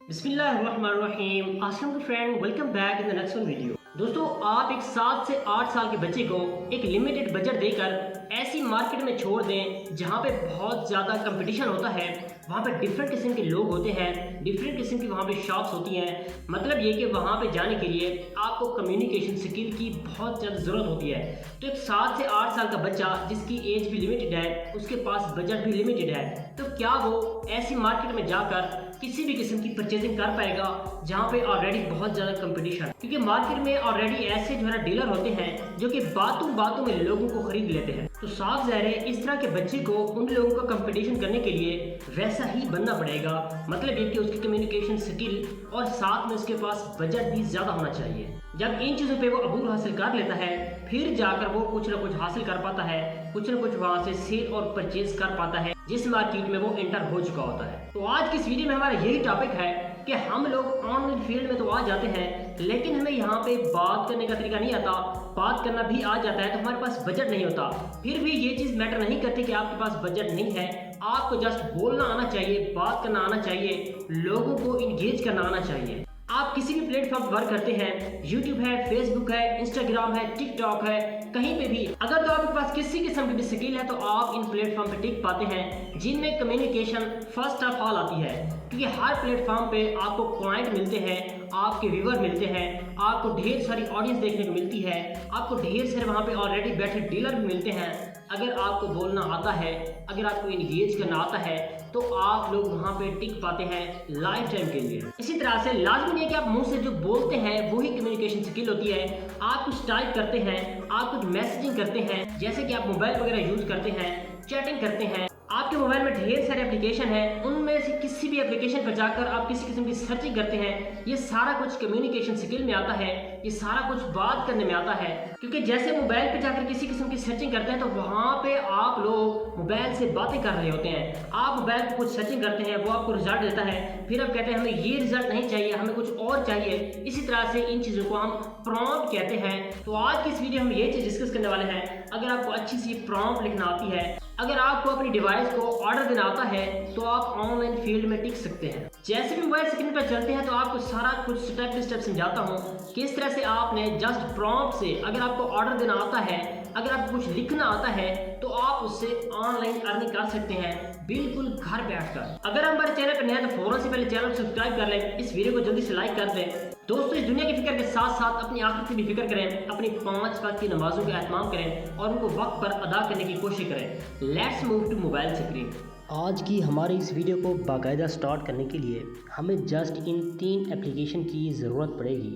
बिस्मिल्लाहिर्रहमानिर्रहीम। अस्सलाम friend, welcome back in the next one video. दोस्तों, आप एक 7 से 8 साल के बच्चे को एक लिमिटेड बजट देकर ऐसी मार्केट में छोड़ दें जहां पे बहुत ज़्यादा कंपटीशन होता है, वहां पे डिफरेंट किस्म के लोग होते हैं, डिफरेंट किस्म की वहां पे शॉप्स होती हैं। मतलब ये कि वहां पे जाने के लिए आपको कम्युनिकेशन स्किल की बहुत ज़्यादा ज़रूरत होती है। तो एक 7 से 8 साल का बच्चा जिसकी एज भी लिमिटेड है, उसके पास बजट भी लिमिटेड है, तो क्या वो ऐसी मार्केट में जाकर किसी भी किस्म की परचेजिंग कर पाएगा जहाँ पे ऑलरेडी बहुत ज़्यादा कंपटीशन? क्योंकि मार्केट में ऑलरेडी ऐसे जो है ना डीलर होते हैं जो कि बातों बातों में लोगों को खरीद लेते हैं। तो साफ ज़ाहिर है इस तरह के बच्चे को उन लोगों का कंपटीशन करने के लिए वैसा ही बनना पड़ेगा। मतलब ये कि उसकी कम्युनिकेशन स्किल और साथ में उसके पास बजट भी ज़्यादा होना चाहिए। जब इन चीज़ों पे वो अबूर हासिल कर लेता है, फिर जाकर वो कुछ ना कुछ हासिल कर पाता है, कुछ ना कुछ वहाँ से सेल और परचेज कर पाता है जिस मार्केट में वो एंटर हो चुका होता है। तो आज की इस वीडियो में हमारा यही टॉपिक है कि हम लोग ऑनलाइन फील्ड में तो आ जाते हैं, लेकिन हमें यहाँ पे बात करने का तरीका नहीं आता। बात करना भी आ जाता है तो हमारे पास बजट नहीं होता। फिर भी ये चीज़ मैटर नहीं करती कि आपके पास बजट नहीं है, आपको जस्ट बोलना आना चाहिए, बात करना आना चाहिए, लोगों को इंगेज करना आना चाहिए। आप किसी भी प्लेटफॉर्म पर वर्क करते हैं, यूट्यूब है, फेसबुक है, इंस्टाग्राम है, टिकटॉक है, कहीं पे भी अगर तो आपके पास किसी किस्म की भी स्किल है तो आप इन प्लेटफॉर्म पे टिक पाते हैं जिनमें कम्युनिकेशन फर्स्ट ऑफ ऑल आती है। क्योंकि हर प्लेटफॉर्म पे आपको क्लाइंट मिलते हैं, आपके व्यूवर मिलते हैं, आपको ढेर सारी ऑडियंस देखने को मिलती है, आपको ढेर सारे वहाँ पे ऑलरेडी बैठे डीलर भी मिलते हैं। अगर आपको बोलना आता है, अगर आपको इंगेज करना आता है तो आप लोग वहाँ पे टिक पाते हैं लाइफ टाइम के लिए। इसी तरह से लाजमी नहीं है कि आप मुंह से जो बोलते हैं वही कम्युनिकेशन स्किल होती है। आप कुछ टाइप करते हैं, आप कुछ मैसेजिंग करते हैं, जैसे कि आप मोबाइल वगैरह यूज करते हैं, चैटिंग करते हैं, आपके मोबाइल में ढेर सारे एप्लीकेशन हैं, उनमें से किसी भी एप्लीकेशन पर जाकर आप किसी किस्म की सर्चिंग करते हैं, ये सारा कुछ कम्युनिकेशन स्किल में आता है, ये सारा कुछ बात करने में आता है। क्योंकि जैसे मोबाइल पे जाकर किसी किस्म की सर्चिंग करते हैं तो वहाँ पे आप लोग मोबाइल से बातें कर रहे होते हैं। आप मोबाइल पर कुछ सर्चिंग करते हैं, वो आपको रिजल्ट देता है, फिर आप कहते हैं हमें ये रिजल्ट नहीं चाहिए, हमें कुछ और चाहिए। इसी तरह से इन चीज़ों को हम प्रॉम्प्ट कहते हैं। तो आज की इस वीडियो में हम ये चीज़ डिस्कस करने वाले हैं। अगर आपको अच्छी सी प्रॉम्प्ट लिखना आती है, अगर आपको अपनी डिवाइस को ऑर्डर देना आता है तो आप ऑनलाइन फील्ड में टिक सकते हैं। जैसे भी मोबाइल स्क्रीन पर चलते हैं तो आपको सारा कुछ स्टेप बाय स्टेप समझाता हूँ किस तरह से आपने जस्ट प्रॉम्प्ट से अगर आपको ऑर्डर देना आता है, अगर आपको कुछ लिखना आता है तो आप उससे ऑनलाइन अर्निंग कर सकते हैं बिल्कुल घर बैठकर। अगर हमारे चैनल पर नया है तो फौरन से पहले चैनल सब्सक्राइब कर लें, इस वीडियो को जल्दी से लाइक कर दें। दोस्तों, इस दुनिया की फिक्र के साथ साथ अपनी आखिरत की भी फिक्र करें, अपनी 5 वक्त की नमाजों का एहतमाम करें और उनको वक्त पर अदा करने की कोशिश करें। Let's move to mobile screen. आज की हमारी इस वीडियो को बाकायदा स्टार्ट करने के लिए हमें जस्ट इन 3 एप्लीकेशन की ज़रूरत पड़ेगी,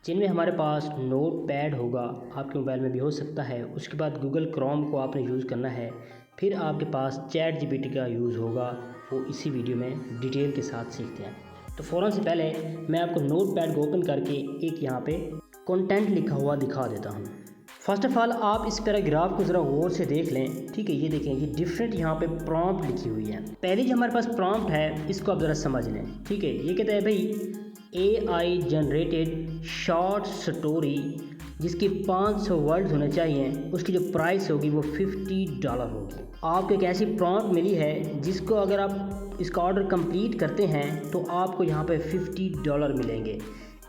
जिनमें हमारे पास नोट पैड होगा, आपके मोबाइल में भी हो सकता है। उसके बाद गूगल क्रोम को आपने यूज़ करना है, फिर आपके पास चैट जीपीटी का यूज़ होगा। वो इसी वीडियो में डिटेल के साथ सीखते हैं। तो फ़ौरन से पहले मैं आपको नोट पैड को ओपन करके एक यहाँ पे कंटेंट लिखा हुआ दिखा देता हूँ। फर्स्ट ऑफ ऑल आप इस पैराग्राफ को ज़रा गौर से देख लें, ठीक है। ये देखें, ये डिफरेंट यहाँ पे प्रॉम्प्ट लिखी हुई है। पहली जो हमारे पास प्रॉम्प्ट है इसको आप ज़रा समझ लें, ठीक है। ये कहता है भाई AI जनरेटेड शॉर्ट स्टोरी जिसकी 500 वर्ड्स होने चाहिए, उसकी जो प्राइस होगी वो $50 होगी। आपको एक ऐसी प्रॉम्प्ट मिली है जिसको अगर आप इसका ऑर्डर कंप्लीट करते हैं तो आपको यहाँ पे $50 मिलेंगे।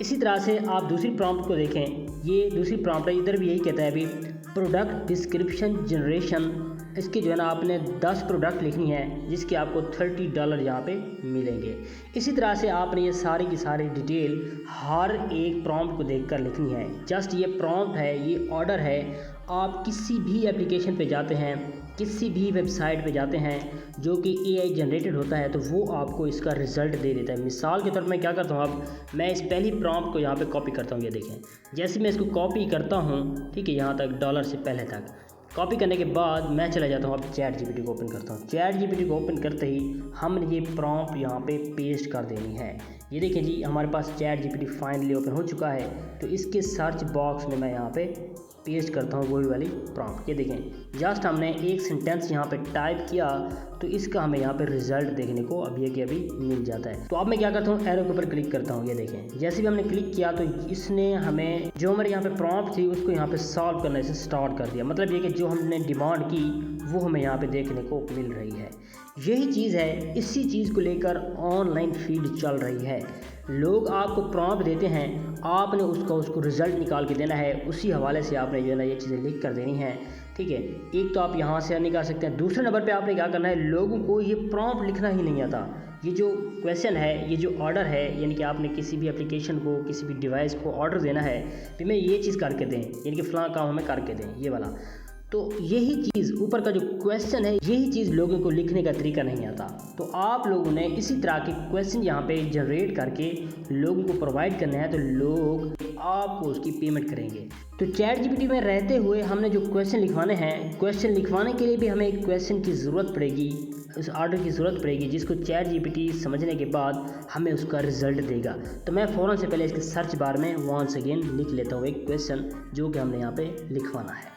इसी तरह से आप दूसरी प्रॉम्प्ट को देखें, ये दूसरी प्रॉम्प्ट है, इधर भी यही कहता है अभी प्रोडक्ट डिस्क्रिप्शन जनरेशन। इसकी जो है ना आपने 10 प्रोडक्ट लिखनी है जिसके आपको $30 यहाँ पे मिलेंगे। इसी तरह से आपने ये सारी की सारी डिटेल हर एक प्रॉम्प्ट को देखकर लिखनी है। जस्ट ये प्रॉम्प्ट है, ये ऑर्डर है। आप किसी भी एप्लीकेशन पे जाते हैं, किसी भी वेबसाइट पे जाते हैं जो कि AI जनरेटेड होता है तो वो आपको इसका रिज़ल्ट दे देता है। मिसाल के तौर पर मैं क्या करता हूँ, अब मैं इस पहली प्रॉम्प्ट को यहाँ पे कॉपी करता हूँ। ये देखें, जैसे मैं इसको कॉपी करता हूँ, ठीक है, यहाँ तक डॉलर से पहले तक कॉपी करने के बाद मैं चला जाता हूँ, अब चैट जीपीटी को ओपन करता हूँ। चैट जीपीटी को ओपन करते ही हमने ये प्रॉम्प्ट यहाँ पे पेस्ट कर देनी है। ये देखें जी, हमारे पास चैट जीपीटी फाइनली ओपन हो चुका है। तो इसके सर्च बॉक्स में मैं यहाँ पे पेस्ट करता हूँ वही वाली प्रॉम्प्ट। ये देखें, जस्ट हमने एक सेंटेंस यहाँ पे टाइप किया तो इसका हमें यहाँ पे रिजल्ट देखने को अभी के अभी मिल जाता है। तो अब मैं क्या करता हूँ, एरो के ऊपर क्लिक करता हूँ। ये देखें, जैसे भी हमने क्लिक किया तो इसने हमें जो हमारे यहाँ पे प्रॉम्प्ट थी उसको यहाँ पे सॉल्व करने से स्टार्ट कर दिया। मतलब ये कि जो हमने डिमांड की वो हमें यहाँ पे देखने को मिल रही है। यही चीज़ है, इसी चीज़ को लेकर ऑनलाइन फील्ड चल रही है। लोग आपको प्रॉम्प्ट देते हैं, आपने उसको रिज़ल्ट निकाल के देना है, उसी हवाले से आपने जो है ना ये चीज़ें लिख कर देनी है। ठीक है, एक तो आप यहाँ से अर्निंग कर सकते हैं। दूसरे नंबर पे आपने क्या करना है, लोगों को ये प्रॉम्प्ट लिखना ही नहीं आता। ये जो क्वेश्चन है, ये जो ऑर्डर है, यानी कि आपने किसी भी एप्लीकेशन को, किसी भी डिवाइस को ऑर्डर देना है कि मैं ये चीज़ करके दें, यानी कि फ़लाँ काम हमें करके दें, ये वाला। तो यही चीज़ ऊपर का जो क्वेश्चन है, यही चीज़ लोगों को लिखने का तरीका नहीं आता। तो आप लोगों ने इसी तरह के क्वेश्चन यहाँ पे जनरेट करके लोगों को प्रोवाइड करना है, तो लोग आपको उसकी पेमेंट करेंगे। तो चैट जीपीटी में रहते हुए हमने जो क्वेश्चन लिखवाने हैं, क्वेश्चन लिखवाने के लिए भी हमें एक क्वेश्चन की ज़रूरत पड़ेगी, उस ऑर्डर की ज़रूरत पड़ेगी, जिसको चैट जीपीटी समझने के बाद हमें उसका रिज़ल्ट देगा। तो मैं फ़ौरन से पहले इसके सर्च बार में वंस अगेन लिख लेता हूँ एक क्वेश्चन जो कि हमने यहाँ पे लिखवाना है।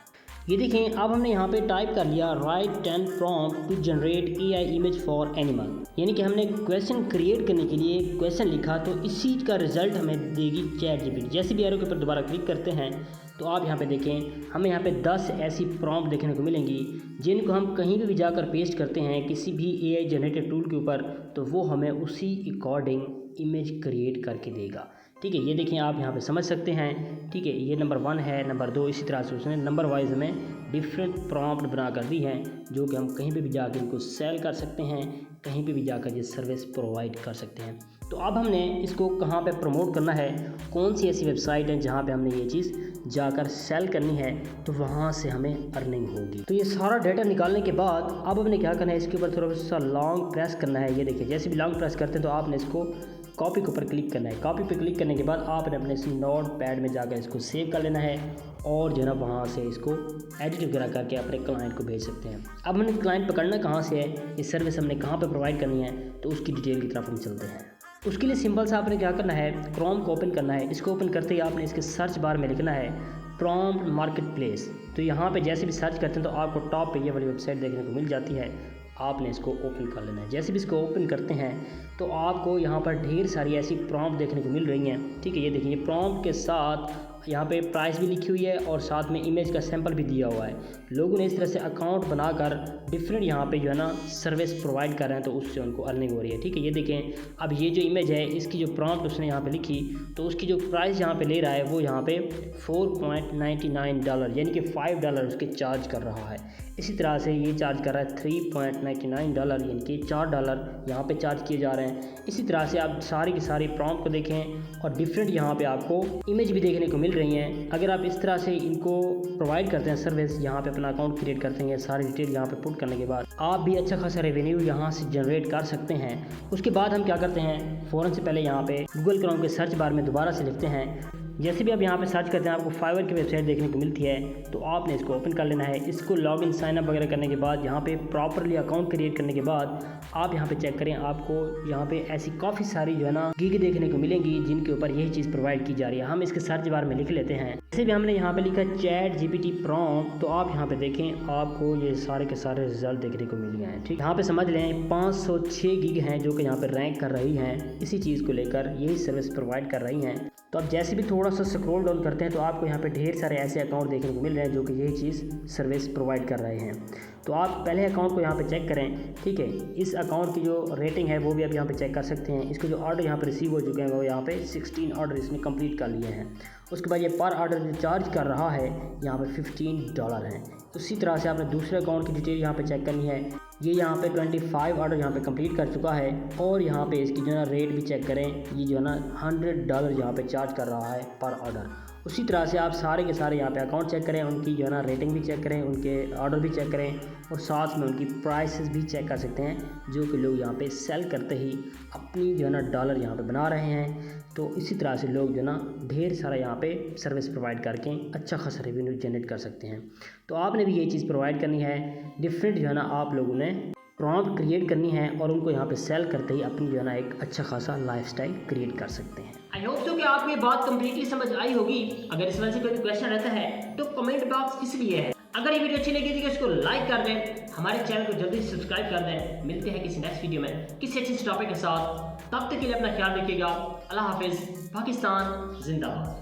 ये देखें, अब हमने यहाँ पे टाइप कर लिया write 10 prompt to generate AI image for animal, यानी कि हमने क्वेश्चन क्रिएट करने के लिए क्वेश्चन लिखा, तो इस चीज़ का रिजल्ट हमें देगी चैट जीपीटी। जैसे भी एरो के ऊपर दोबारा क्लिक करते हैं तो आप यहाँ पे देखें, हमें यहाँ पे 10 ऐसी प्रॉम्प्ट देखने को मिलेंगी जिनको हम कहीं भी जाकर पेस्ट करते हैं किसी भी AI जनरेटेड टूल के ऊपर, तो वो हमें उसी अकॉर्डिंग इमेज क्रिएट करके देगा। ठीक है, ये देखें, आप यहाँ पे समझ सकते हैं। ठीक है, ये नंबर 1 है, नंबर 2, इसी तरह से उसने नंबर वाइज हमें डिफरेंट प्रॉम्प्ट बना कर दी हैं, जो कि हम कहीं पे भी जाकर इनको सेल कर सकते हैं, कहीं पे भी जाकर ये सर्विस प्रोवाइड कर सकते हैं। तो अब हमने इसको कहाँ पे प्रमोट करना है, कौन सी ऐसी वेबसाइट है जहाँ पे हमने ये चीज़ जाकर सेल करनी है, तो वहाँ से हमें अर्निंग होगी। तो ये सारा डाटा निकालने के बाद अब हमने क्या करना है, इसके ऊपर थोड़ा सा लॉन्ग प्रेस करना है। ये देखिए, जैसे भी लॉन्ग प्रेस करते हैं तो आपने इसको कॉपी के ऊपर क्लिक करना है। कॉपी पे क्लिक करने के बाद आपने अपने नोट पैड में जाकर इसको सेव कर लेना है और जो है ना वहाँ से इसको एडिट वगैरह करके अपने क्लाइंट को भेज सकते हैं। अब हमने क्लाइंट पकड़ना कहाँ से है, ये सर्विस हमने कहाँ पे प्रोवाइड करनी है, तो उसकी डिटेल की तरफ हम चलते हैं। उसके लिए सिंपल सा आपने क्या करना है, क्रोम को ओपन करना है। इसको ओपन करते ही आपने इसके सर्च बार में लिखना है प्रॉम्प्ट मार्केट प्लेस। तो यहाँ पे जैसे भी सर्च करते हैं तो आपको टॉप पे ये वाली वेबसाइट देखने को मिल जाती है। आपने इसको ओपन कर लेना है। जैसे भी इसको ओपन करते हैं तो आपको यहाँ पर ढेर सारी ऐसी प्रॉम्प्ट देखने को मिल रही हैं। ठीक है, ये देखिए, प्रॉम्प्ट के साथ यहाँ पे प्राइस भी लिखी हुई है और साथ में इमेज का सैंपल भी दिया हुआ है। लोगों ने इस तरह से अकाउंट बनाकर डिफरेंट यहाँ पे जो है ना सर्विस प्रोवाइड कर रहे हैं, तो उससे उनको अर्निंग हो रही है। ठीक है, ये देखें, अब ये जो इमेज है, इसकी जो प्रॉम्प्ट उसने यहाँ पे लिखी, तो उसकी जो प्राइस यहाँ पे ले रहा है वो यहाँ पे $4.99, यानी कि $5 उसके चार्ज कर रहा है। इसी तरह से ये चार्ज कर रहा है $3.99, यानी कि $4 यहाँ पे चार्ज किए जा रहे हैं। इसी तरह से आप सारी की सारी प्रॉम्प्ट को देखें और डिफरेंट यहाँ पे आपको इमेज भी देखने को मिल रही हैं। अगर आप इस तरह से इनको प्रोवाइड करते हैं सर्विस, यहाँ पे अपना अकाउंट क्रिएट करते हैं, सारी डिटेल यहाँ पे पुट करने के बाद आप भी अच्छा खासा रेवेन्यू यहाँ से जनरेट कर सकते हैं। उसके बाद हम क्या करते हैं, फ़ौरन से पहले यहाँ पे गूगल क्रोम के सर्च बार में दोबारा से लिखते हैं। जैसे भी आप यहाँ पे सर्च करते हैं आपको फाइवर की वेबसाइट देखने को मिलती है, तो आपने इसको ओपन कर लेना है। इसको लॉगिन साइन अप वगैरह करने के बाद यहाँ पे प्रॉपरली अकाउंट क्रिएट करने के बाद आप यहाँ पे चेक करें, आपको यहाँ पे ऐसी काफ़ी सारी जो है ना गिग देखने को मिलेंगी जिनके ऊपर यही चीज़ प्रोवाइड की जा रही है। हम इसके सर्च बार में लिख लेते हैं। जैसे भी हमने यहाँ पे लिखा चैट जीपीटी प्रॉम्प्ट, तो आप यहाँ पे देखें, आपको ये सारे के सारे रिजल्ट देखने को मिल गए हैं। ठीक, यहाँ पे समझ लें 506 गिग हैं जो कि यहाँ पे रैंक कर रही हैं, इसी चीज़ को लेकर यही सर्विस प्रोवाइड कर रही हैं। तो अब जैसे भी थोड़ा सा स्क्रॉल डाउन करते हैं तो आपको यहाँ पे ढेर सारे ऐसे अकाउंट देखने को मिल रहे हैं जो कि यही चीज़ सर्विस प्रोवाइड कर रहे हैं। तो आप पहले अकाउंट को यहाँ पे चेक करें। ठीक है, इस अकाउंट की जो रेटिंग है वो भी आप यहाँ पे चेक कर सकते हैं। इसके जो ऑर्डर यहाँ पे रिसीव हो चुके हैं वो यहाँ पे 16 ऑर्डर इसने कंप्लीट कर लिए हैं। उसके बाद ये पर ऑर्डर जो चार्ज कर रहा है यहाँ पे $15 है। उसी तरह से आपने दूसरे अकाउंट की डिटेल यहाँ पे चेक करनी है। ये यहाँ पे 25 ऑर्डर यहाँ पे कंप्लीट कर चुका है और यहाँ पे इसकी जो है ना रेट भी चेक करें, ये जो है ना $100 यहाँ पे चार्ज कर रहा है पर ऑर्डर। उसी तरह से आप सारे के सारे यहाँ पे अकाउंट चेक करें, उनकी जो है ना रेटिंग भी चेक करें, उनके ऑर्डर भी चेक करें और साथ में उनकी प्राइसेस भी चेक कर सकते हैं, जो कि लोग यहाँ पे सेल करते ही अपनी जो है ना डॉलर यहाँ पे बना रहे हैं। तो इसी तरह से लोग जो है ना ढेर सारा यहाँ पे सर्विस प्रोवाइड करके अच्छा खासा रेवेन्यू जनरेट कर सकते हैं। तो आपने भी ये चीज़ प्रोवाइड करनी है। डिफरेंट जो है ना आप लोगों ने प्रॉम्प्ट क्रिएट करनी है और उनको यहाँ पे सेल करते ही अपनी जो है ना एक अच्छा खासा लाइफस्टाइल क्रिएट कर सकते हैं। आई होप सो कि आपको ये बात कंप्लीटली समझ आई होगी। अगर इस वजह से कोई क्वेश्चन रहता है तो कमेंट बॉक्स इसलिए है। अगर ये वीडियो अच्छी लगी थी तो इसको लाइक कर दें, हमारे चैनल को जल्दी से सब्सक्राइब कर दें। मिलते हैं किसी नेक्स्ट वीडियो में किसी अच्छे टॉपिक के साथ। तब तक के लिए अपना ख्याल रखिएगा। अल्लाह हाफिज़। पाकिस्तान जिंदाबाद।